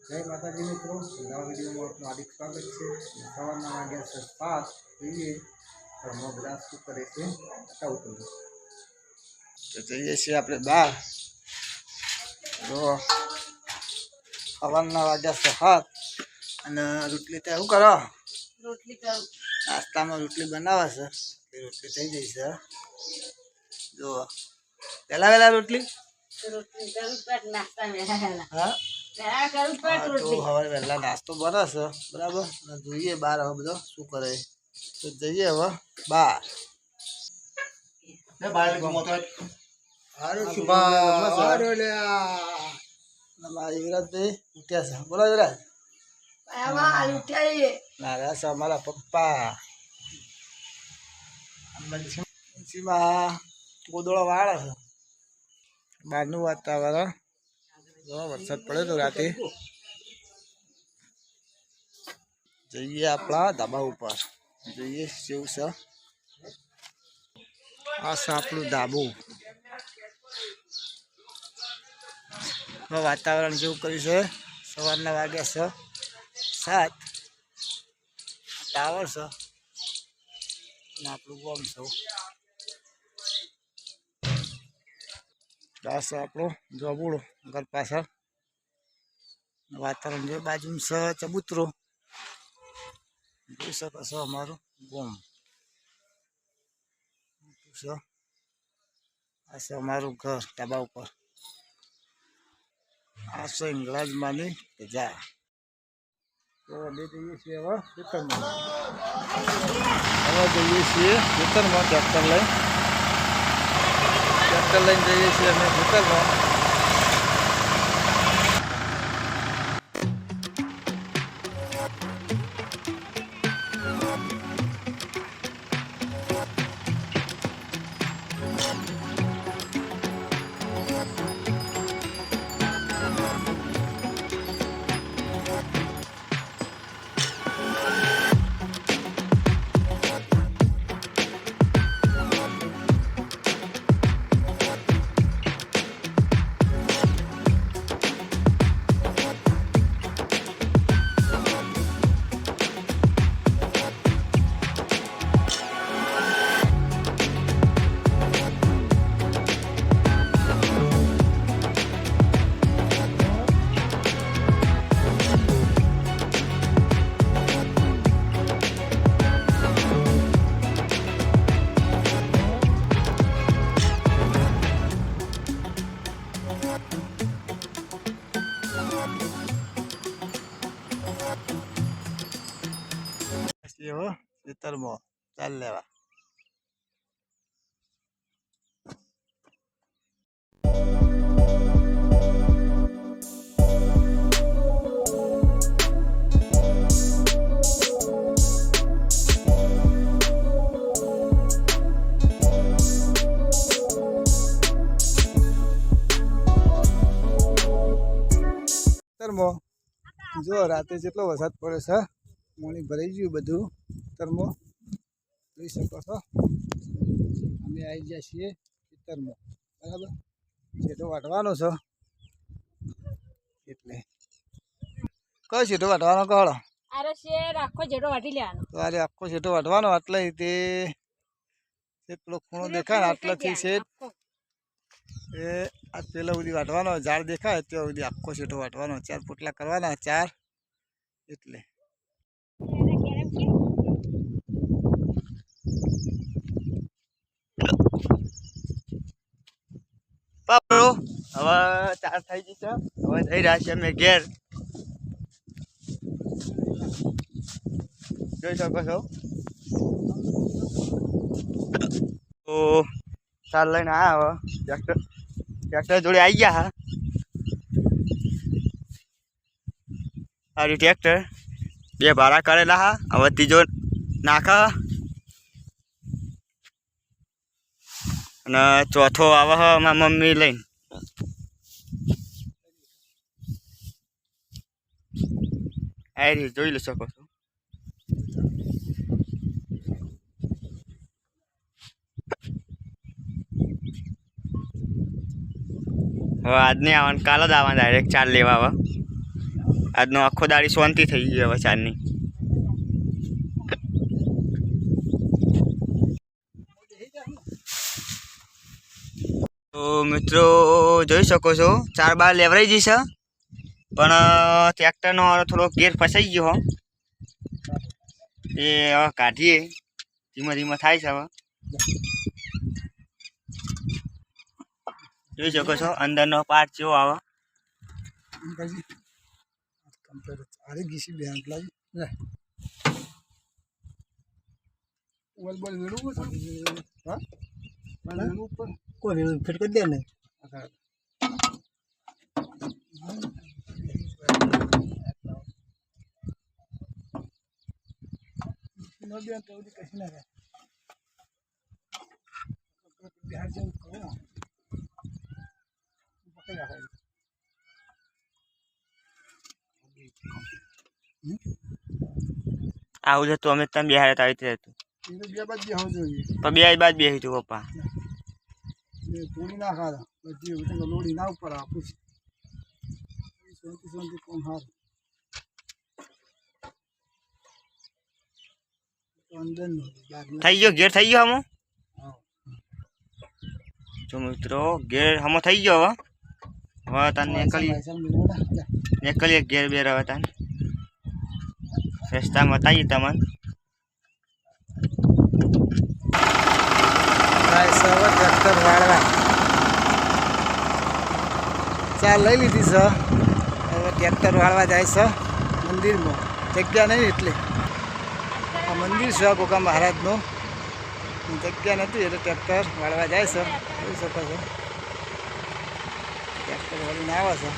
જય માતાજી મિત્રો, નવા વિડીયોમાં આપનું હાર્દિક સ્વાગત છે. સવારના વાગ્યા છે 7. જોઈએ ઘરમાં બધા શું કરે છે બતાવું તમને. તો જઈએ છીએ આપણે બહાર. જો સવારના વાગ્યા છે 7 અને રોટલી તો શું કરો? રોટલી કરું. નાસ્તામાં રોટલી બનાવે છે. રોટલી થઈ ગઈ છે. જો વહેલા રોટલી રોટલી કરું પેટ નાસ્તા મેળા. હા કરું પેટ તો રોટલી. હવે વહેલા નાસ્તો બને છે બરાબર. અને જોઈએ બહાર હવે બધો શું કરે. તો જઈએ હવે બહાર. યુવરાજભાઈ ઉઠ્યા છે. બોલો યુવરાજ. આમાં ઉઠાઈએ. નારા છે અમારા પપ્પા. ગોદળો વાળે છે. બહારનું વાતાવરણ વરસાદ પડ્યો તો રાતે. જઈએ આપણા ધાબા ઉપર. જોઈએ કેવું છે. આ છે આપણું ધાબું. વાતાવરણ જેવું કર્યું છે. સવારના વાગ્યા છે 7. ટાવર છે અને આપણું ગોમ છે. આ છે આપણું જોબુડો ઘર પાછળ. વાતાવરણ જે બાજુ છે ચબૂતરો. જોઈ શકો છો અમારું ગોમ. આ છે અમારું ઘર ધાબા ઉપર. આ છે ઇંગ્લાજમાંની જા. તો અમે જઈએ છીએ હવે ખેતરમાં. જઈએ છીએ ખેતરમાં ટ્રેક્ટર લઈને જઈએ છીએ અમે ખેતરમાં. ખેતરમાં ચાલ લેવા. જો રાતે જેટલો વરસાદ પડ્યો છે. પાણી ભરાઈ ગયું બધું ખેતરમાં. જોઈ શકો છો. અમે આવી ગયા છીએ ખેતરમાં બરાબર. છેટો વાટવાનો છે એટલે કયો છેટો વાટવાનો કહો. અરે શેર આખો જેટો વાટી લેવાનો. તો આરે આખો છેટો વાટવાનો. એટલે તે પેલો ખૂણો દેખાય ને આટલાથી છે એ આ પેલા સુધી વાટવાનો. ઝાડ દેખાય ત્યાં સુધી આખો છેટો વાટવાનો. 4 પોટલા કરવાના 4 એટલે. હવે 4 થઈ ગઈ છે. હવે જઈ રહ્યા છીએ અમે ઘેર. જોઈ શકો છો. તો 4 લઈને આવ્યા. હવે ટ્રેક્ટર જોડે આવી ગયા હા. સારું ટ્રેક્ટર 2 ભાડા કરેલા હા. હવે ત્રીજો નાખા અને ચોથો આવે હા મારા મમ્મી લઈને. આ રીતે જોઈ શકો છો. હવે આજ નહીં આવવાનું, કાલ જ આવવાનું ડાયરેક્ટ 4 લેવા. હવે આજનો આખો દાડી શાંતિ થઈ ગઈ હવે ચારની. તો મિત્રો જોઈ શકો છો 4 બાર લેવરાઈ જશે, પણ ટ્રેક્ટરનો થોડો ગેર ફસાઈ ગયો હો. એ હવે કાઢીએ, ધીમે ધીમે થાય છે. હવે જોઈ શકો છો અંદરનો પાર્ટ કેવો આવે. ફિટ કરી દે ને. આવું જ હતું, અમે તમે બિહાર આવી રીતે હતું, પણ બે બાદ બેસી હતું પપ્પા. તોડી ના ખાતા બધી લોડી ના ઉપર આપું શાંતિ કોણ હાર થઈ ગયો ગેર થઈ ગયો હમો. જો મિત્રો ગેર હમો થઈ ગયો. હવે તને નીકળીએ ગેર બેર. હવે તને રસ્તા બતાવીએ તમને. ટ્રેક્ટર વાળવા ચાલ લઈ લીધી છે. હવે ટ્રેક્ટર વાળવા જાય છે મંદિરમાં. જગ્યા નહીં એટલે આ મંદિર છે કોકા મહારાજનું, જગ્યા નથી એટલે ટ્રેક્ટર વાળવા જાય છે. જોઈ શકો છો ટ્રેક્ટર વાળીને આવે છે.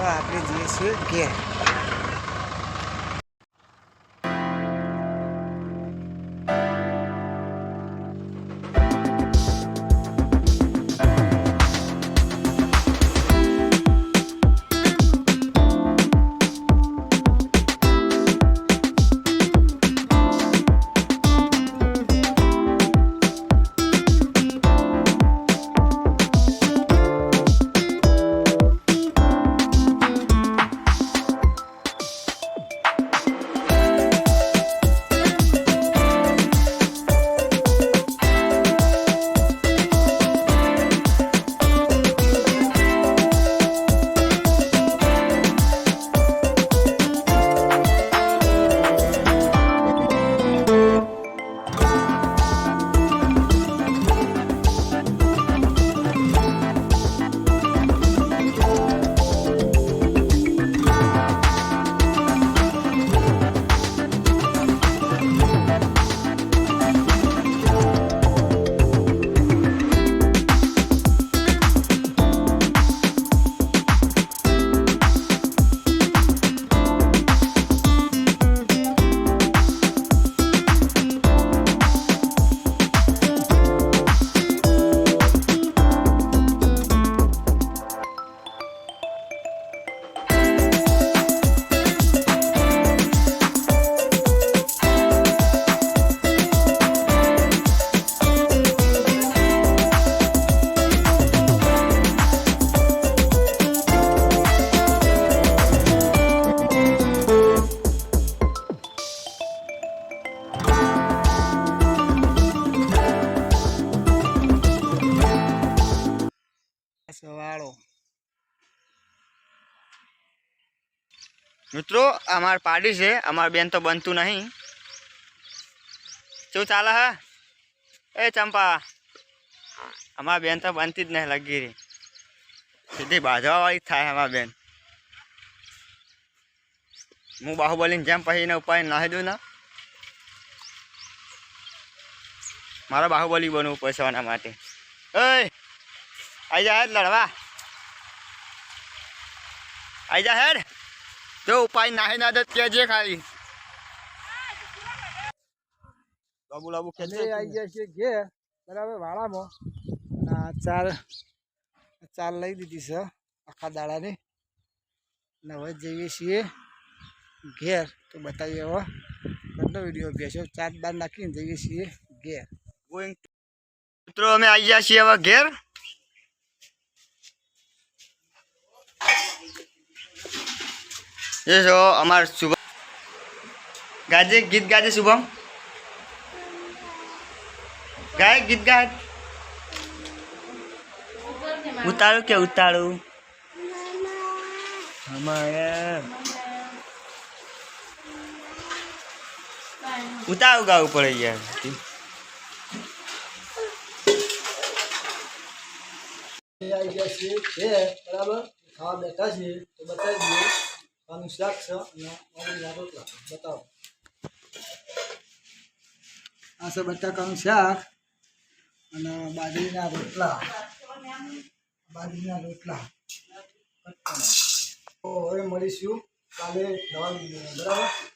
આપણે જઈએ છીએ ઘેર. સવાળો મિત્રો અમાર પાડી છે, અમાર બેન તો બનતું નહીં. શું ચાલે હે એ ચંપા? અમાર બેન તો બનતી જ નહીં લગી રહી, સીધી બાજવા વાળી થાય અમાર બેન. હું બાહુબલીને જેમ પછી ઉપાય નાહી દઉં ને, મારે બાહુબલી બનવું પડશે એના માટે. ઓય આઈ જા હેડ લડવા, આઈ જા હેડ. જો ઉપાય નાહી ના દે જે ખાલી બાબુ લાબુ ખેંચે આવી જાય છે ઘેર બરાબર વાળામાં. ચાલ લઈ દીધી છે આખા દાડાની અને હવે જઈએ છીએ ઘેર તો બતાવીએ હવે ઘરનો વિડીયો બેસો ચાર બાર નાખીને જઈએ છીએ ઘેર ગોઈંગ મિત્રો અમે આવી ગયા છીએ હવે ઘેર એ જો અમાર શુભમ ગાજે ગીત ગાજે શુભમ ગાય ગીત ગાય ઉતારું કે ઉતારું ઉતારું ગાવું પડે યાર આવી ગયા છીએ ઘેર બરાબર ખાવા બેઠા છીએ તો બતાવી દઈએ ખાવાનું શાક છે અને ઓળીના રોટલા બતાવો આ છે બટાકાનું શાક અને બાજરીના રોટલા તો હવે મળીશું કાલે નવા વિડીયોમાં બરાબર